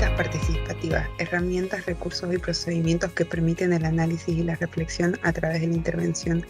Técnicas participativas, herramientas, recursos y procedimientos que permiten el análisis y la reflexión a través de la intervención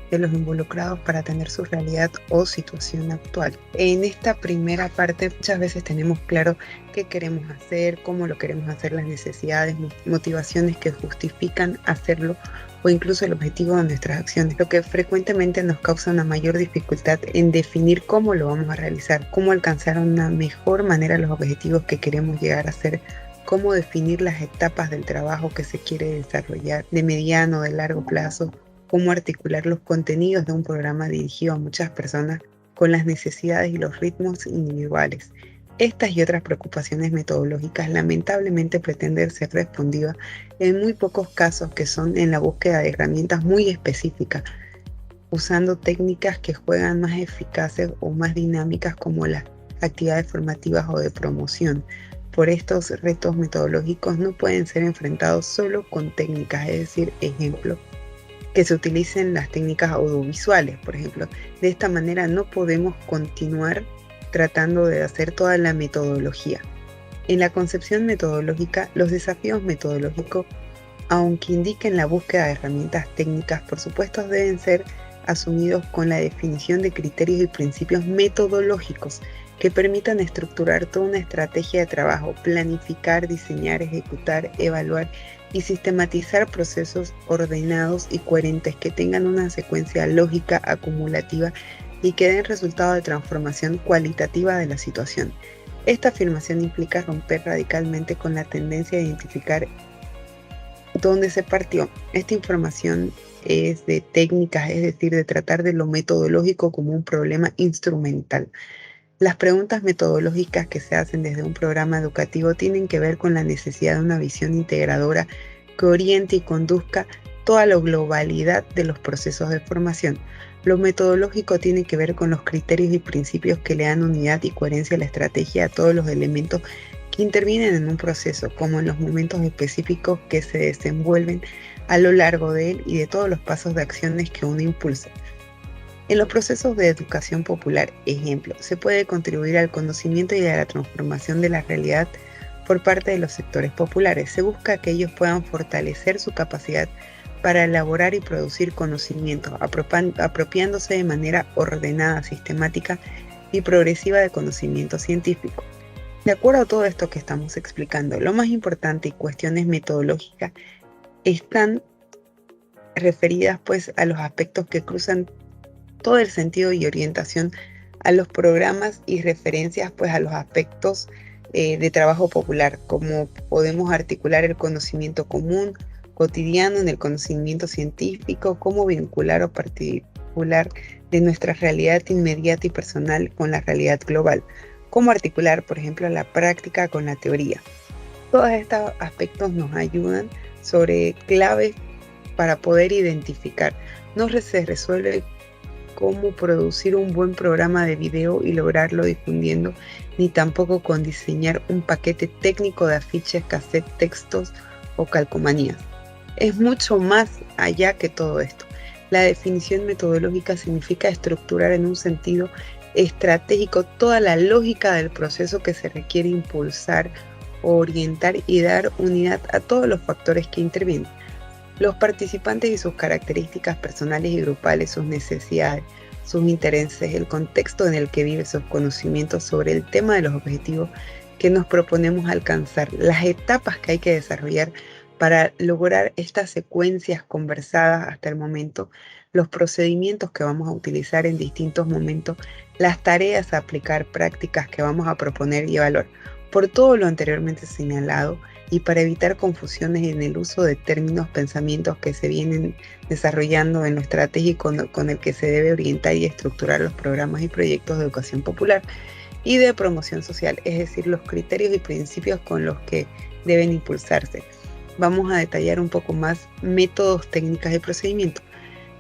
de los involucrados para atender su realidad o situación actual. En esta primera parte muchas veces tenemos claro qué queremos hacer, cómo lo queremos hacer, las necesidades, motivaciones que justifican hacerlo o incluso el objetivo de nuestras acciones, lo que frecuentemente nos causa una mayor dificultad en definir cómo lo vamos a realizar, cómo alcanzar de una mejor manera los objetivos que queremos llegar a ser, cómo definir las etapas del trabajo que se quiere desarrollar de mediano o de largo plazo, cómo articular los contenidos de un programa dirigido a muchas personas con las necesidades y los ritmos individuales. Estas y otras preocupaciones metodológicas lamentablemente pretenden ser respondidas en muy pocos casos, que son en la búsqueda de herramientas muy específicas, usando técnicas que juegan más eficaces o más dinámicas como las actividades formativas o de promoción. Por estos retos metodológicos no pueden ser enfrentados solo con técnicas, es decir, ejemplo, que se utilicen las técnicas audiovisuales, por ejemplo. De esta manera no podemos continuar tratando de hacer toda la metodología. En la concepción metodológica, los desafíos metodológicos, aunque indiquen la búsqueda de herramientas técnicas, por supuesto deben ser asumidos con la definición de criterios y principios metodológicos que permitan estructurar toda una estrategia de trabajo, planificar, diseñar, ejecutar, evaluar y sistematizar procesos ordenados y coherentes que tengan una secuencia lógica acumulativa y que den resultado de transformación cualitativa de la situación. Esta afirmación implica romper radicalmente con la tendencia a identificar dónde se partió. Esta información es de técnicas, es decir, de tratar de lo metodológico como un problema instrumental. Las preguntas metodológicas que se hacen desde un programa educativo tienen que ver con la necesidad de una visión integradora que oriente y conduzca toda la globalidad de los procesos de formación. Lo metodológico tiene que ver con los criterios y principios que le dan unidad y coherencia a la estrategia, a todos los elementos que intervienen en un proceso, como en los momentos específicos que se desenvuelven a lo largo de él y de todos los pasos de acciones que uno impulsa. En los procesos de educación popular, ejemplo, se puede contribuir al conocimiento y a la transformación de la realidad por parte de los sectores populares. Se busca que ellos puedan fortalecer su capacidad para elaborar y producir conocimiento, apropiándose de manera ordenada, sistemática y progresiva de conocimiento científico. De acuerdo a todo esto que estamos explicando, lo más importante y cuestiones metodológicas están referidas pues a los aspectos que cruzan todo el sentido y orientación a los programas y referencias pues a los aspectos de trabajo popular, como podemos articular el conocimiento común, cotidiano en el conocimiento científico, cómo vincular o particular de nuestra realidad inmediata y personal con la realidad global, cómo articular, por ejemplo, la práctica con la teoría. Todos estos aspectos nos ayudan sobre claves para poder identificar. No se resuelve cómo producir un buen programa de video y lograrlo difundiendo, ni tampoco con diseñar un paquete técnico de afiches, cassette, textos o calcomanías. Es mucho más allá que todo esto. La definición metodológica significa estructurar en un sentido estratégico toda la lógica del proceso que se requiere impulsar, orientar y dar unidad a todos los factores que intervienen. Los participantes y sus características personales y grupales, sus necesidades, sus intereses, el contexto en el que vive, sus conocimientos sobre el tema de los objetivos que nos proponemos alcanzar, las etapas que hay que desarrollar para lograr estas secuencias conversadas hasta el momento, los procedimientos que vamos a utilizar en distintos momentos, las tareas a aplicar, prácticas que vamos a proponer y evaluar. Por todo lo anteriormente señalado y para evitar confusiones en el uso de términos, pensamientos que se vienen desarrollando en lo estratégico con el que se debe orientar y estructurar los programas y proyectos de educación popular y de promoción social, es decir, los criterios y principios con los que deben impulsarse. Vamos a detallar un poco más métodos, técnicas y procedimientos.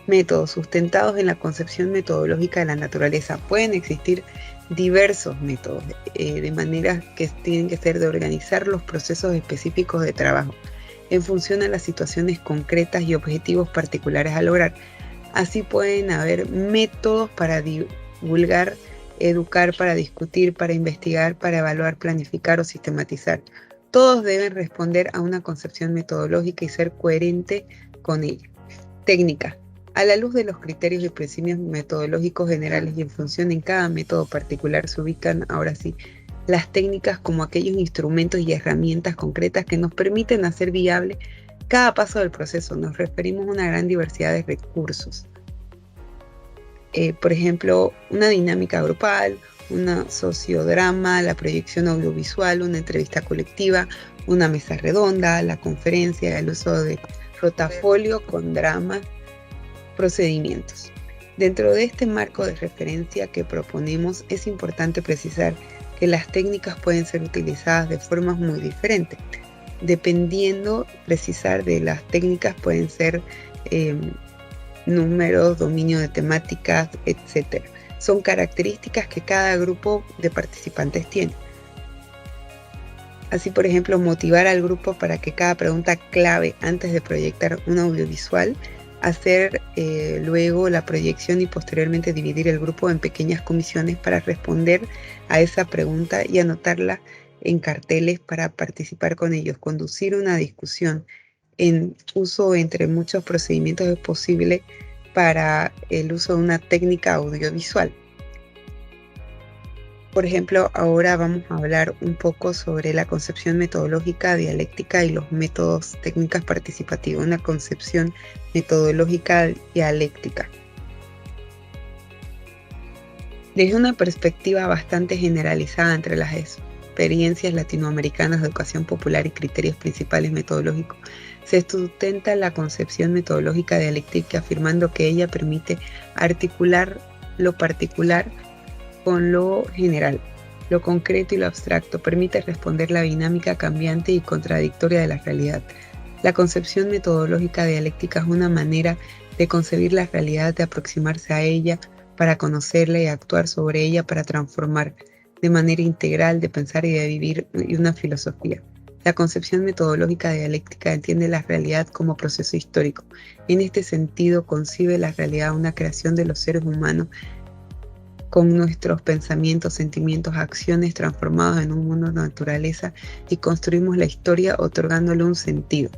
Métodos sustentados en la concepción metodológica de la naturaleza. Pueden existir diversos métodos, de manera que tienen que ser de organizar los procesos específicos de trabajo en función a las situaciones concretas y objetivos particulares a lograr. Así pueden haber métodos para divulgar, educar, para discutir, para investigar, para evaluar, planificar o sistematizar. Todos deben responder a una concepción metodológica y ser coherente con ella. Técnica. A la luz de los criterios y principios metodológicos generales y en función en cada método particular se ubican, ahora sí, las técnicas como aquellos instrumentos y herramientas concretas que nos permiten hacer viable cada paso del proceso. Nos referimos a una gran diversidad de recursos. Por ejemplo, una dinámica grupal, una sociodrama, la proyección audiovisual, una entrevista colectiva, una mesa redonda, la conferencia, el uso de rotafolio con dramas, procedimientos. Dentro de este marco de referencia que proponemos, es importante precisar que las técnicas pueden ser utilizadas de formas muy diferentes. Dependiendo, precisar de las técnicas pueden ser números, dominio de temáticas, etc. Son características que cada grupo de participantes tiene. Así, por ejemplo, motivar al grupo para que cada pregunta clave antes de proyectar un audiovisual, hacer luego la proyección y posteriormente dividir el grupo en pequeñas comisiones para responder a esa pregunta y anotarla en carteles para participar con ellos. Conducir una discusión en uso entre muchos procedimientos es posible para el uso de una técnica audiovisual. Por ejemplo, ahora vamos a hablar un poco sobre la concepción metodológica dialéctica y los métodos técnicas participativos, una concepción metodológica dialéctica. Desde una perspectiva bastante generalizada entre las experiencias latinoamericanas de educación popular y criterios principales metodológicos, se sustenta la concepción metodológica dialéctica afirmando que ella permite articular lo particular con lo general, lo concreto y lo abstracto, permite responder la dinámica cambiante y contradictoria de la realidad. La concepción metodológica dialéctica es una manera de concebir la realidad, de aproximarse a ella para conocerla y actuar sobre ella para transformar de manera integral, de pensar y de vivir una filosofía. La concepción metodológica dialéctica entiende la realidad como proceso histórico. En este sentido, concibe la realidad una creación de los seres humanos con nuestros pensamientos, sentimientos, acciones transformados en un mundo de naturaleza y construimos la historia otorgándole un sentido.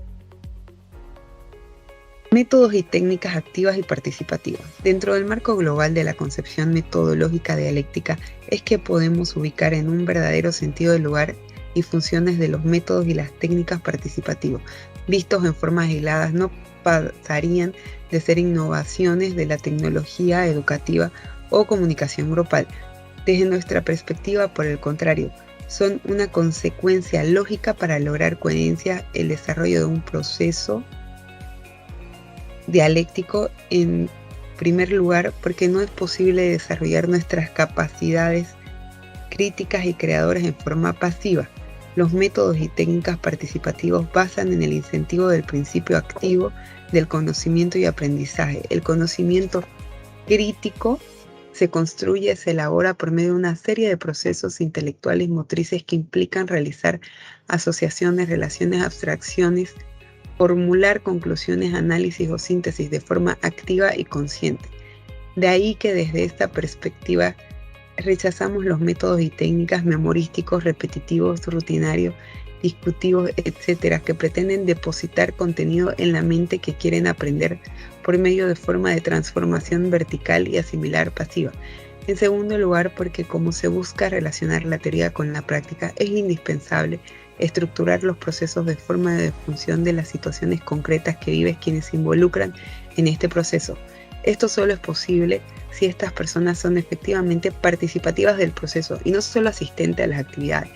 Métodos y técnicas activas y participativas. Dentro del marco global de la concepción metodológica dialéctica es que podemos ubicar en un verdadero sentido el lugar y funciones de los métodos y las técnicas participativos. Vistos en formas aisladas, no pasarían de ser innovaciones de la tecnología educativa o comunicación grupal. Desde nuestra perspectiva, por el contrario, son una consecuencia lógica para lograr coherencia el desarrollo de un proceso dialéctico, en primer lugar porque no es posible desarrollar nuestras capacidades críticas y creadoras en forma pasiva. Los métodos y técnicas participativos basan en el incentivo del principio activo del conocimiento y aprendizaje. El conocimiento crítico se construye, se elabora por medio de una serie de procesos intelectuales y motrices que implican realizar asociaciones, relaciones, abstracciones, formular conclusiones, análisis o síntesis de forma activa y consciente. De ahí que desde esta perspectiva rechazamos los métodos y técnicas memorísticos, repetitivos, rutinarios, discutivos, etcétera, que pretenden depositar contenido en la mente que quieren aprender por medio de forma de transformación vertical y asimilar pasiva. En segundo lugar, porque como se busca relacionar la teoría con la práctica, es indispensable estructurar los procesos de forma de función de las situaciones concretas que viven quienes se involucran en este proceso. Esto solo es posible si estas personas son efectivamente participativas del proceso y no solo asistentes a las actividades,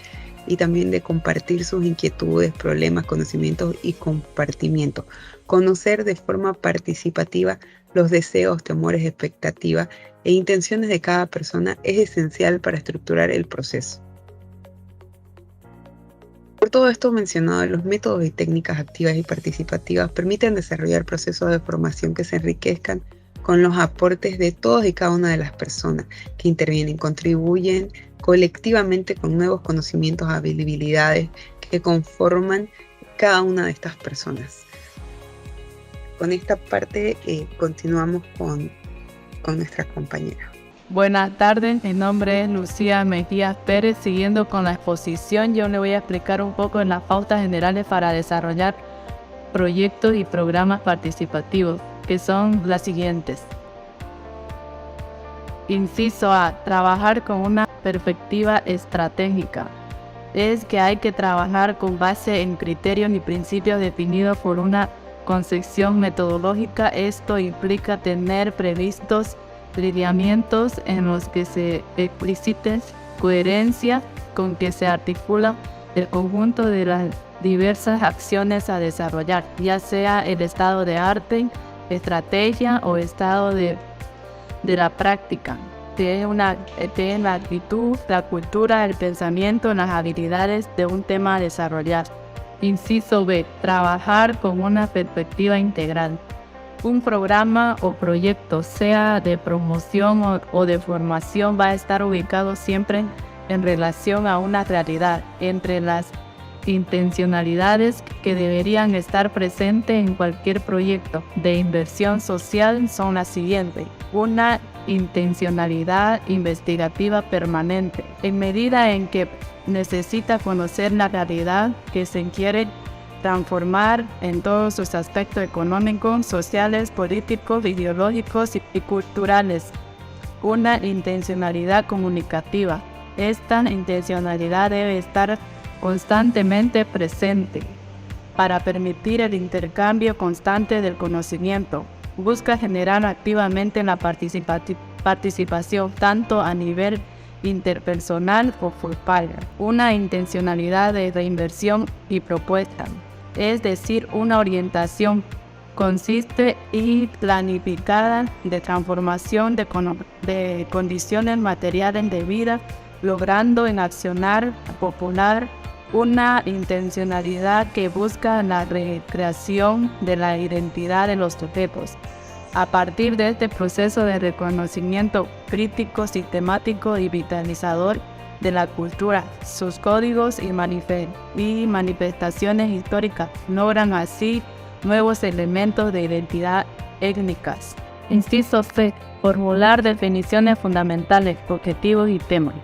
y también de compartir sus inquietudes, problemas, conocimientos y compartimiento. Conocer de forma participativa los deseos, temores, expectativas e intenciones de cada persona es esencial para estructurar el proceso. Por todo esto mencionado, los métodos y técnicas activas y participativas permiten desarrollar procesos de formación que se enriquezcan con los aportes de todas y cada una de las personas que intervienen, contribuyen colectivamente con nuevos conocimientos, habilidades que conforman cada una de estas personas. Con esta parte continuamos con nuestra compañera. Buenas tardes, mi nombre es Lucía Mejía Pérez. Siguiendo con la exposición, yo le voy a explicar un poco en las pautas generales para desarrollar proyectos y programas participativos, que son las siguientes. Inciso A, trabajar con una perspectiva estratégica. Es que hay que trabajar con base en criterios y principios definidos por una concepción metodológica. Esto implica tener previstos lineamientos en los que se explicite coherencia con que se articula el conjunto de las diversas acciones a desarrollar, ya sea el estado de arte, estrategia o estado de la práctica. Tiene la actitud, la cultura, el pensamiento, las habilidades de un tema a desarrollar. Inciso B, trabajar con una perspectiva integral. Un programa o proyecto, sea de promoción o de formación, va a estar ubicado siempre en relación a una realidad. Entre las intencionalidades que deberían estar presentes en cualquier proyecto de inversión social son las siguientes. Una intencionalidad investigativa permanente, en medida en que necesita conocer la realidad que se quiere transformar en todos sus aspectos económicos, sociales, políticos, ideológicos y culturales. Una intencionalidad comunicativa. Esta intencionalidad debe estar constantemente presente para permitir el intercambio constante del conocimiento. Busca generar activamente la participación tanto a nivel interpersonal o grupal. Una intencionalidad de reinversión y propuesta, es decir, una orientación consiste y planificada de transformación de condiciones materiales de vida, logrando en accionar popular una intencionalidad que busca la recreación de la identidad de los sujetos. A partir de este proceso de reconocimiento crítico, sistemático y vitalizador de la cultura, sus códigos y manifestaciones históricas, logran así nuevos elementos de identidad étnicas. Inciso C. Formular definiciones fundamentales, objetivos y temas.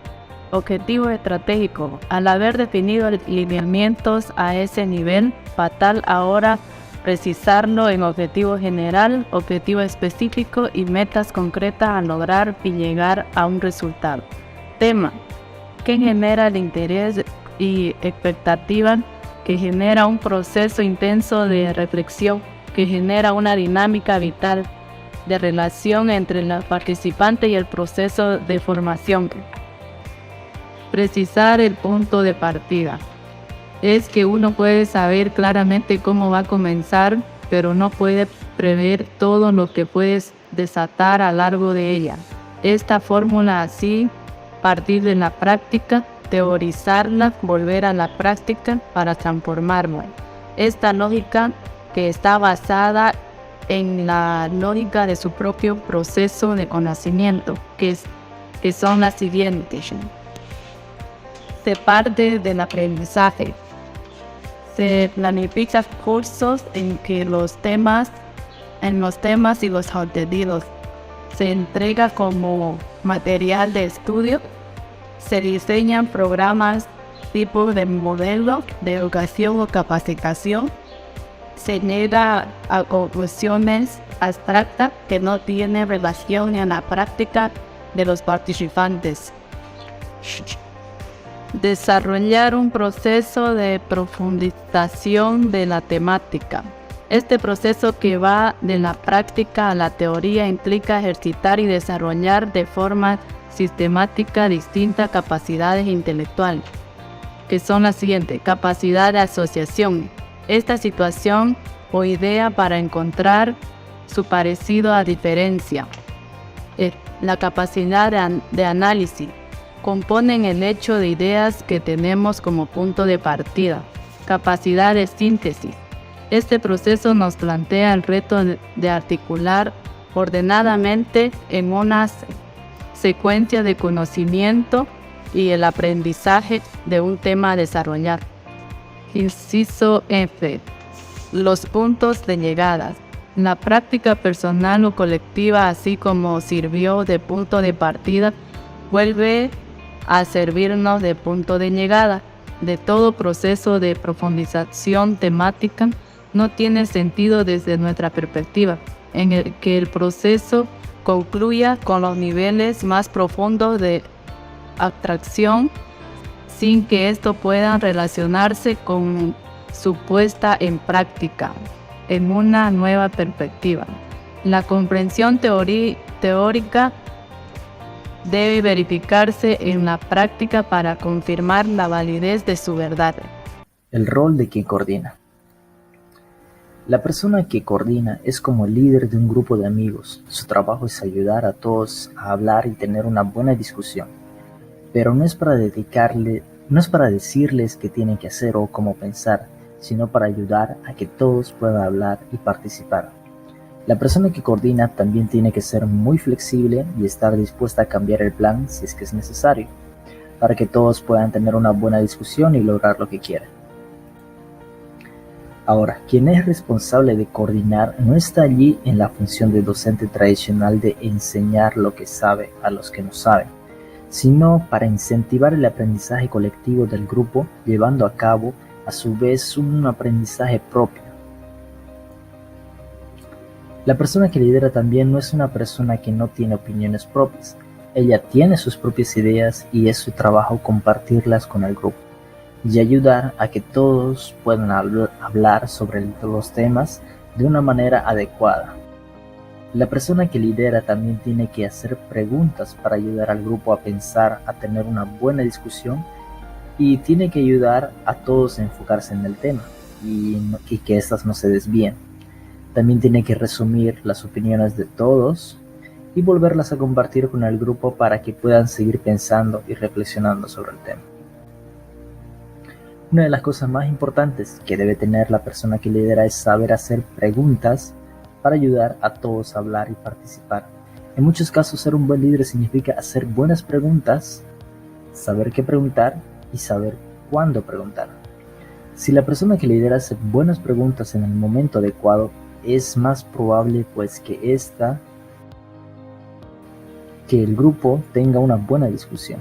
Objetivo estratégico. Al haber definido lineamientos a ese nivel, fatal ahora precisarlo en objetivo general, objetivo específico y metas concretas a lograr y llegar a un resultado. Tema. Que genera el interés y expectativa, que genera un proceso intenso de reflexión, que genera una dinámica vital de relación entre el participante y el proceso de formación. Precisar el punto de partida. Es que uno puede saber claramente cómo va a comenzar, pero no puede prever todo lo que puedes desatar a lo largo de ella. Esta fórmula así, partir de la práctica, teorizarla, volver a la práctica para transformarla. Esta lógica que está basada en la lógica de su propio proceso de conocimiento, que son las siguientes. Se parte del aprendizaje. Se planifican cursos en los temas y los contenidos. Se entrega como material de estudio. Se diseñan programas tipo de modelo de educación o capacitación. Se llega a conclusiones abstractas que no tienen relación en la práctica de los participantes. Desarrollar un proceso de profundización de la temática. Este proceso que va de la práctica a la teoría implica ejercitar y desarrollar de forma sistemática distintas capacidades intelectuales, que son las siguientes. Capacidad de asociación. Esta situación o idea para encontrar su parecido a diferencia. La capacidad de análisis. Componen el hecho de ideas que tenemos como punto de partida. Capacidad de síntesis. Este proceso nos plantea el reto de articular ordenadamente en una secuencia de conocimiento y el aprendizaje de un tema a desarrollar. Inciso F. Los puntos de llegada. La práctica personal o colectiva, así como sirvió de punto de partida, vuelve a servirnos de punto de llegada. De todo proceso de profundización temática no tiene sentido desde nuestra perspectiva, en el que el proceso concluya con los niveles más profundos de abstracción sin que esto pueda relacionarse con su puesta en práctica en una nueva perspectiva. La comprensión teórica debe verificarse en la práctica para confirmar la validez de su verdad. El rol de quien coordina. La persona que coordina es como el líder de un grupo de amigos. Su trabajo es ayudar a todos a hablar y tener una buena discusión. Pero no es para decirles qué tienen que hacer o cómo pensar, sino para ayudar a que todos puedan hablar y participar. La persona que coordina también tiene que ser muy flexible y estar dispuesta a cambiar el plan si es que es necesario, para que todos puedan tener una buena discusión y lograr lo que quieren. Ahora, quien es responsable de coordinar no está allí en la función de docente tradicional de enseñar lo que sabe a los que no saben, sino para incentivar el aprendizaje colectivo del grupo, llevando a cabo a su vez un aprendizaje propio. La persona que lidera también no es una persona que no tiene opiniones propias. Ella tiene sus propias ideas y es su trabajo compartirlas con el grupo y ayudar a que todos puedan hablar sobre los temas de una manera adecuada. La persona que lidera también tiene que hacer preguntas para ayudar al grupo a pensar, a tener una buena discusión y tiene que ayudar a todos a enfocarse en el tema y que éstas no se desvíen. También tiene que resumir las opiniones de todos y volverlas a compartir con el grupo para que puedan seguir pensando y reflexionando sobre el tema. Una de las cosas más importantes que debe tener la persona que lidera es saber hacer preguntas para ayudar a todos a hablar y participar. En muchos casos, ser un buen líder significa hacer buenas preguntas, saber qué preguntar y saber cuándo preguntar. Si la persona que lidera hace buenas preguntas en el momento adecuado, es más probable pues que el grupo tenga una buena discusión.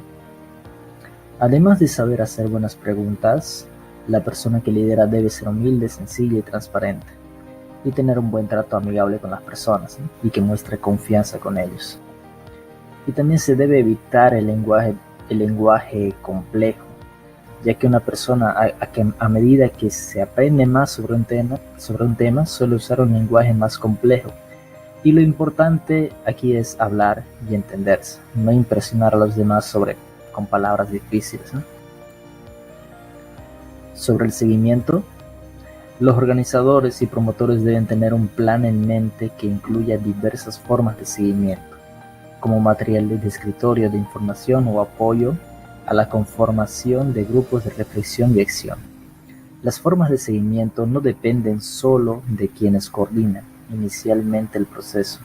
Además de saber hacer buenas preguntas, la persona que lidera debe ser humilde, sencilla y transparente, y tener un buen trato amigable con las personas, y que muestre confianza con ellos. Y también se debe evitar el lenguaje complejo, ya que una persona a medida que se aprende más sobre un tema suele usar un lenguaje más complejo. Y lo importante aquí es hablar y entenderse, no impresionar a los demás con palabras difíciles, ¿no? Sobre el seguimiento, los organizadores y promotores deben tener un plan en mente que incluya diversas formas de seguimiento, como material de escritorio de información o apoyo a la conformación de grupos de reflexión y acción. Las formas de seguimiento no dependen solo de quienes coordinan inicialmente el proceso,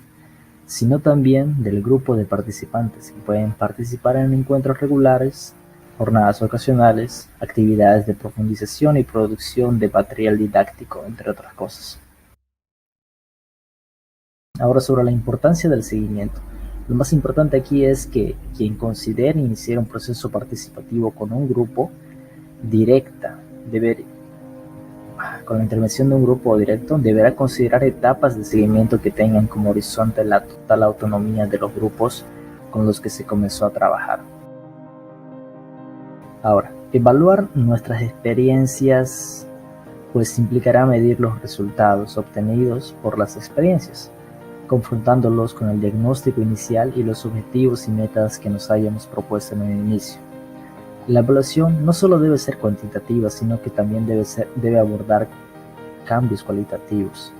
sino también del grupo de participantes que pueden participar en encuentros regulares, jornadas ocasionales, actividades de profundización y producción de material didáctico, entre otras cosas. Ahora, sobre la importancia del seguimiento. Lo más importante aquí es que quien considere iniciar un proceso participativo con un grupo con la intervención de un grupo directo, deberá considerar etapas de seguimiento que tengan como horizonte la total autonomía de los grupos con los que se comenzó a trabajar. Ahora, evaluar nuestras experiencias pues implicará medir los resultados obtenidos por las experiencias, confrontándolos con el diagnóstico inicial y los objetivos y metas que nos hayamos propuesto en el inicio. La evaluación no solo debe ser cuantitativa, sino que también debe abordar cambios cualitativos.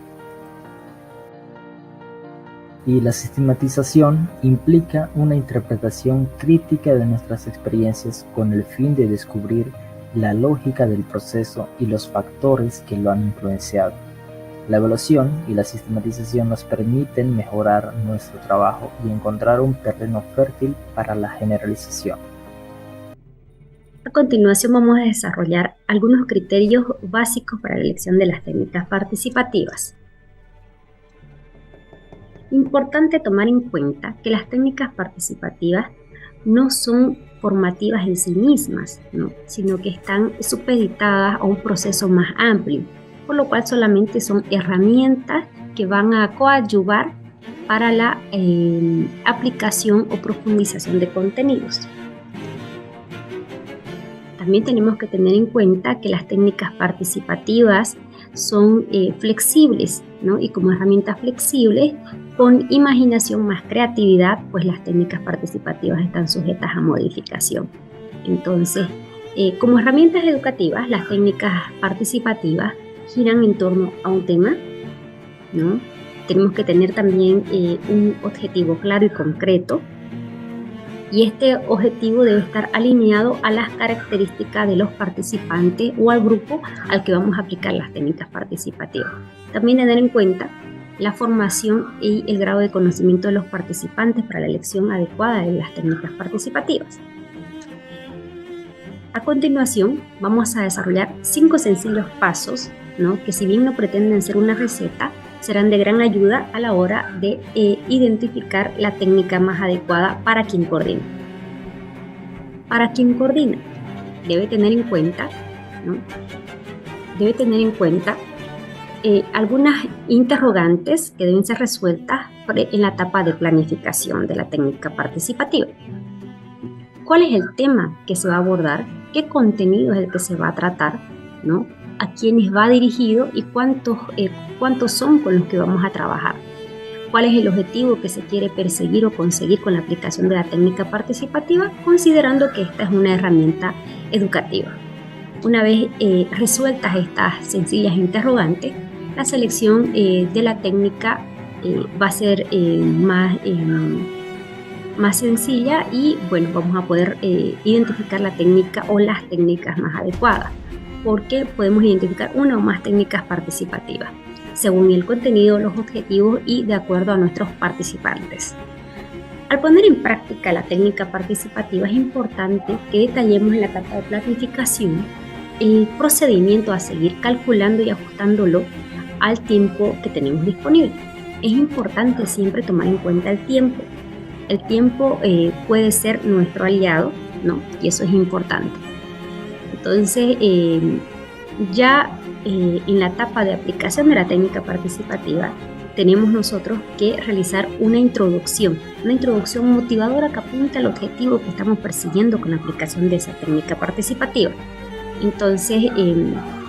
Y la sistematización implica una interpretación crítica de nuestras experiencias con el fin de descubrir la lógica del proceso y los factores que lo han influenciado. La evaluación y la sistematización nos permiten mejorar nuestro trabajo y encontrar un terreno fértil para la generalización. A continuación vamos a desarrollar algunos criterios básicos para la elección de las técnicas participativas. Importante tomar en cuenta que las técnicas participativas no son formativas en sí mismas, ¿no? Sino que están supeditadas a un proceso más amplio, por lo cual solamente son herramientas que van a coadyuvar para la aplicación o profundización de contenidos. También tenemos que tener en cuenta que las técnicas participativas son flexibles, ¿no? Y como herramientas flexibles, con imaginación más creatividad, pues las técnicas participativas están sujetas a modificación. Entonces, como herramientas educativas, las técnicas participativas giran en torno a un tema, ¿no? Tenemos que tener también un objetivo claro y concreto, y este objetivo debe estar alineado a las características de los participantes o al grupo al que vamos a aplicar las técnicas participativas. También tener en cuenta la formación y el grado de conocimiento de los participantes para la elección adecuada de las técnicas participativas. A continuación, vamos a desarrollar 5 sencillos pasos, ¿no? Que si bien no pretenden ser una receta, serán de gran ayuda a la hora de identificar la técnica más adecuada para quien coordina. Para quien coordina, debe tener en cuenta, ¿no? Algunas interrogantes que deben ser resueltas en la etapa de planificación de la técnica participativa. ¿Cuál es el tema que se va a abordar? ¿Qué contenido es el que se va a tratar, ¿no? ¿A quiénes va dirigido y cuántos son con los que vamos a trabajar? ¿Cuál es el objetivo que se quiere perseguir o conseguir con la aplicación de la técnica participativa, considerando que esta es una herramienta educativa? Una vez resueltas estas sencillas interrogantes, la selección de la técnica va a ser más sencilla y bueno, vamos a poder identificar la técnica o las técnicas más adecuadas, porque podemos identificar una o más técnicas participativas, según el contenido, los objetivos y de acuerdo a nuestros participantes. Al poner en práctica la técnica participativa es importante que detallemos en la etapa de planificación el procedimiento a seguir, calculando y ajustándolo al tiempo que tenemos disponible. Es importante siempre tomar en cuenta el tiempo. El tiempo puede ser nuestro aliado, ¿no? Y eso es importante. Entonces, ya en la etapa de aplicación de la técnica participativa, tenemos nosotros que realizar una introducción motivadora que apunta al objetivo que estamos persiguiendo con la aplicación de esa técnica participativa. Entonces,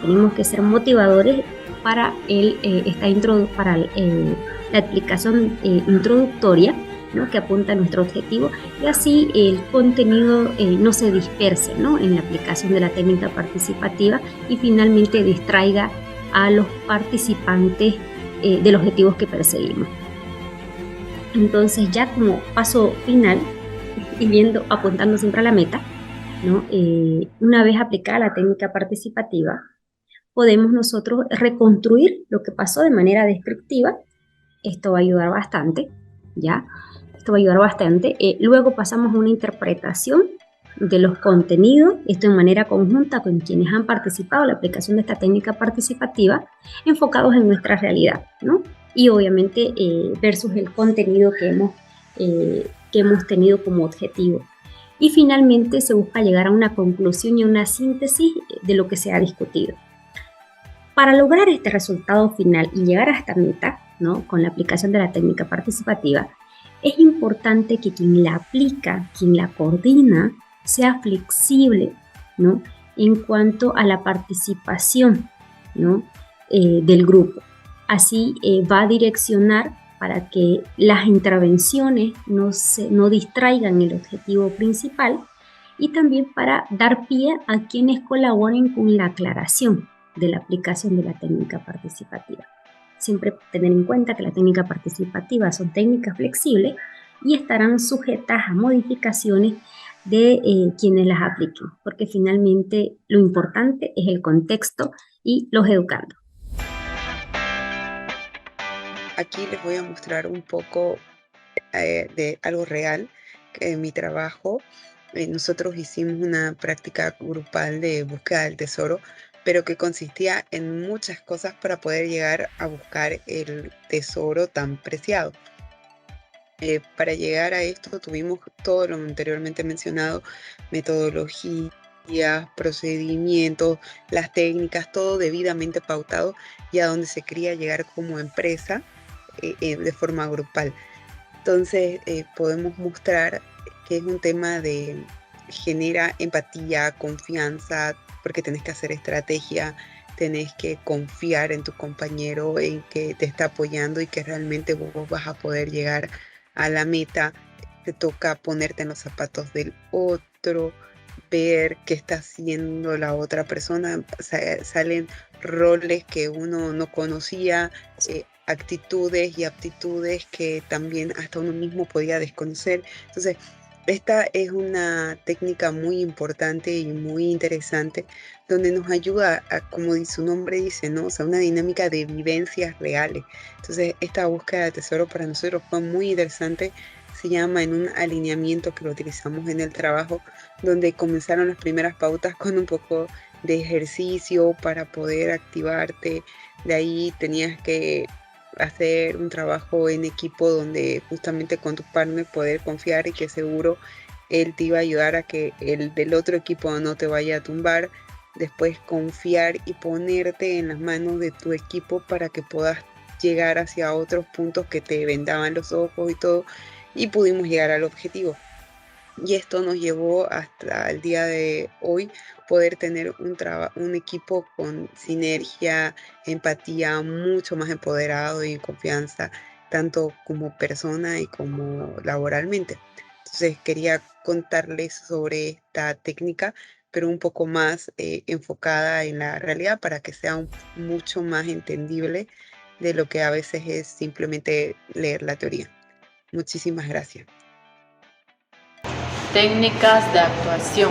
tenemos que ser motivadores para la aplicación introductoria, ¿no? Que apunta a nuestro objetivo, y así el contenido no se disperse, ¿no? En la aplicación de la técnica participativa y finalmente distraiga a los participantes de los objetivos que perseguimos. Entonces, ya como paso final y apuntando siempre a la meta, ¿no? Una vez aplicada la técnica participativa, podemos nosotros reconstruir lo que pasó de manera descriptiva. Esto va a ayudar bastante, ¿ya? Luego pasamos a una interpretación de los contenidos, esto en manera conjunta con quienes han participado en la aplicación de esta técnica participativa, enfocados en nuestra realidad, ¿no? Y obviamente versus el contenido que hemos tenido como objetivo. Y finalmente se busca llegar a una conclusión y una síntesis de lo que se ha discutido. Para lograr este resultado final y llegar a esta meta, ¿no? Con la aplicación de la técnica participativa, es importante que quien la aplica, quien la coordina, sea flexible, ¿no? En cuanto a la participación, ¿no? Del grupo. Así va a direccionar para que las intervenciones no distraigan el objetivo principal, y también para dar pie a quienes colaboren con la aclaración de la aplicación de la técnica participativa. Siempre tener en cuenta que la técnica participativa son técnicas flexibles y estarán sujetas a modificaciones de quienes las apliquen, porque finalmente lo importante es el contexto y los educandos. Aquí les voy a mostrar un poco de algo real. En mi trabajo, nosotros hicimos una práctica grupal de búsqueda del tesoro, pero que consistía en muchas cosas para poder llegar a buscar el tesoro tan preciado. Para llegar a esto tuvimos todo lo anteriormente mencionado, metodologías, procedimientos, las técnicas, todo debidamente pautado y a donde se quería llegar como empresa de forma grupal. Entonces podemos mostrar que es un tema de genera empatía, confianza, porque tenés que hacer estrategia, tenés que confiar en tu compañero, en que te está apoyando y que realmente vos vas a poder llegar a la meta. Te toca ponerte en los zapatos del otro, ver qué está haciendo la otra persona. Salen roles que uno no conocía, actitudes y aptitudes que también hasta uno mismo podía desconocer. Entonces, esta es una técnica muy importante y muy interesante, donde nos ayuda a, como su nombre dice, ¿no? O sea, una dinámica de vivencias reales. Entonces, esta búsqueda de tesoro para nosotros fue muy interesante. Se llama En un alineamiento, que lo utilizamos en el trabajo, donde comenzaron las primeras pautas con un poco de ejercicio para poder activarte. De ahí tenías que hacer un trabajo en equipo donde justamente con tu partner poder confiar y que seguro él te iba a ayudar a que el del otro equipo no te vaya a tumbar. Después confiar y ponerte en las manos de tu equipo para que puedas llegar hacia otros puntos que te vendaban los ojos y todo, y pudimos llegar al objetivo. Y esto nos llevó hasta el día de hoy poder tener un equipo con sinergia, empatía, mucho más empoderado y en confianza, tanto como persona y como laboralmente. Entonces quería contarles sobre esta técnica, pero un poco más enfocada en la realidad para que sea mucho más entendible de lo que a veces es simplemente leer la teoría. Muchísimas gracias. Técnicas de actuación.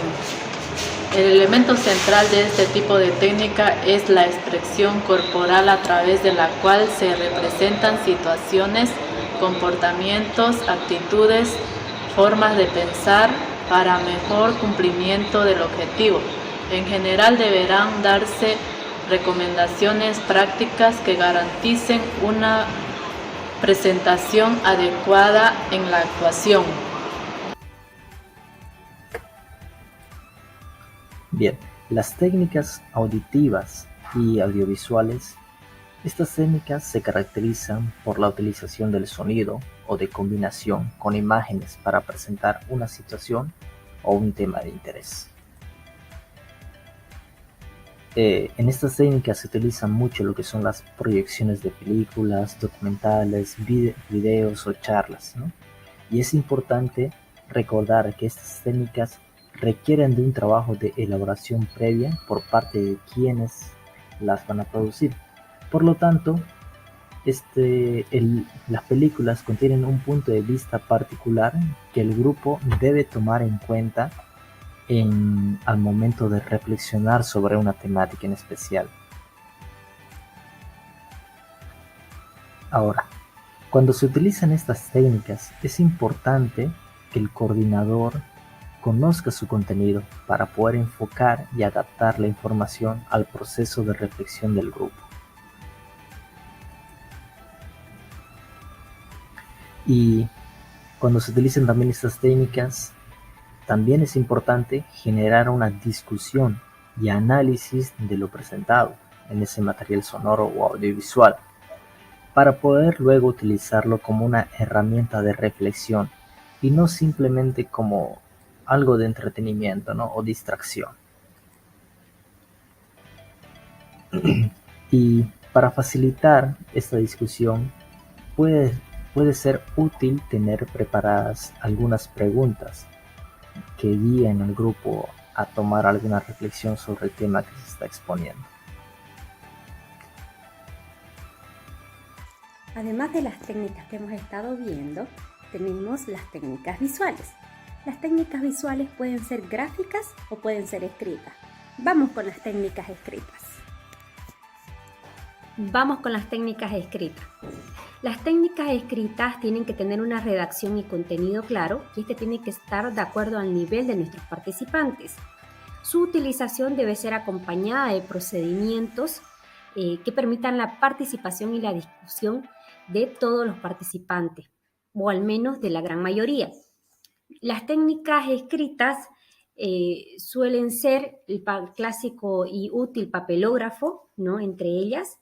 El elemento central de este tipo de técnica es la expresión corporal a través de la cual se representan situaciones, comportamientos, actitudes, formas de pensar para mejor cumplimiento del objetivo. En general deberán darse recomendaciones prácticas que garanticen una presentación adecuada en la actuación. Bien, las técnicas auditivas y audiovisuales. Estas técnicas se caracterizan por la utilización del sonido o de combinación con imágenes para presentar una situación o un tema de interés. En estas técnicas se utilizan mucho lo que son las proyecciones de películas, documentales, videos o charlas, ¿no? Y es importante recordar que estas técnicas requieren de un trabajo de elaboración previa por parte de quienes las van a producir. Por lo tanto, las películas contienen un punto de vista particular que el grupo debe tomar en cuenta al momento de reflexionar sobre una temática en especial. Ahora, cuando se utilizan estas técnicas, es importante que el coordinador conozca su contenido para poder enfocar y adaptar la información al proceso de reflexión del grupo. Y cuando se utilizan también estas técnicas, también es importante generar una discusión y análisis de lo presentado en ese material sonoro o audiovisual, para poder luego utilizarlo como una herramienta de reflexión y no simplemente como algo de entretenimiento, ¿no? O distracción. Y para facilitar esta discusión, puede ser útil tener preparadas algunas preguntas que guíen al grupo a tomar alguna reflexión sobre el tema que se está exponiendo. Además de las técnicas que hemos estado viendo, tenemos las técnicas visuales. Las técnicas visuales pueden ser gráficas o pueden ser escritas. Vamos con las técnicas escritas. Las técnicas escritas tienen que tener una redacción y contenido claro, y este tiene que estar de acuerdo al nivel de nuestros participantes. Su utilización debe ser acompañada de procedimientos que permitan la participación y la discusión de todos los participantes. o al menos de la gran mayoría. Las técnicas escritas suelen ser el clásico y útil papelógrafo, ¿no? Entre ellas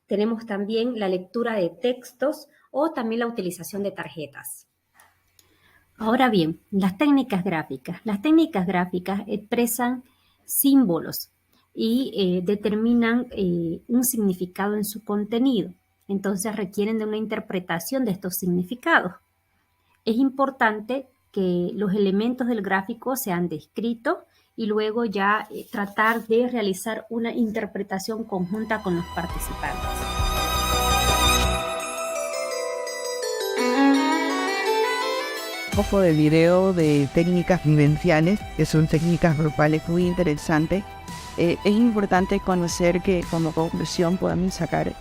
tenemos también la lectura de textos o también la utilización de tarjetas. Ahora bien, las técnicas gráficas. Las técnicas gráficas expresan símbolos y determinan un significado en su contenido. Entonces requieren de una interpretación de estos significados. Es importante que los elementos del gráfico sean descritos y luego ya tratar de realizar una interpretación conjunta con los participantes. Un poco de video de técnicas vivenciales, que son técnicas grupales muy interesantes. Es importante conocer que como conclusión podemos sacar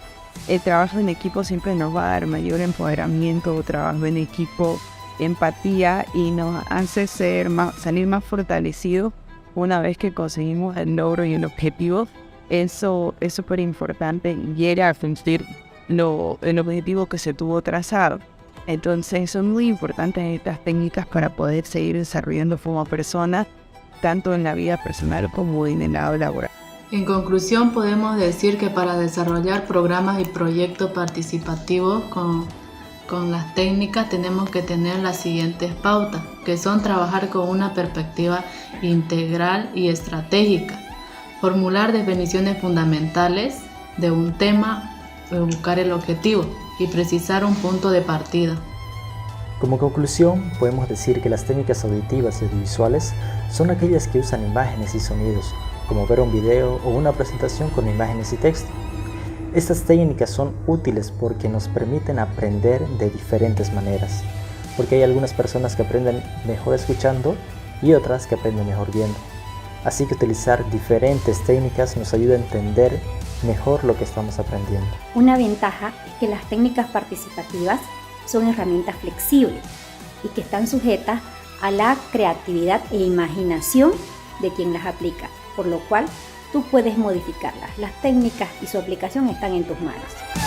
el trabajo en equipo siempre nos va a dar mayor empoderamiento, trabajo en equipo, empatía y nos hace salir más fortalecidos una vez que conseguimos el logro y el objetivo. Eso es súper importante y llega a cumplir el objetivo que se tuvo trazado. Entonces son muy importantes estas técnicas para poder seguir desarrollando como personas, tanto en la vida personal como en el lado laboral. En conclusión, podemos decir que para desarrollar programas y proyectos participativos con las técnicas tenemos que tener las siguientes pautas, que son trabajar con una perspectiva integral y estratégica, formular definiciones fundamentales de un tema, buscar el objetivo y precisar un punto de partida. Como conclusión, podemos decir que las técnicas auditivas y audiovisuales son aquellas que usan imágenes y sonidos, como ver un video o una presentación con imágenes y texto. Estas técnicas son útiles porque nos permiten aprender de diferentes maneras, porque hay algunas personas que aprenden mejor escuchando y otras que aprenden mejor viendo. Así que utilizar diferentes técnicas nos ayuda a entender mejor lo que estamos aprendiendo. Una ventaja es que las técnicas participativas son herramientas flexibles y que están sujetas a la creatividad e imaginación de quien las aplica, por lo cual tú puedes modificarlas. Las técnicas y su aplicación están en tus manos.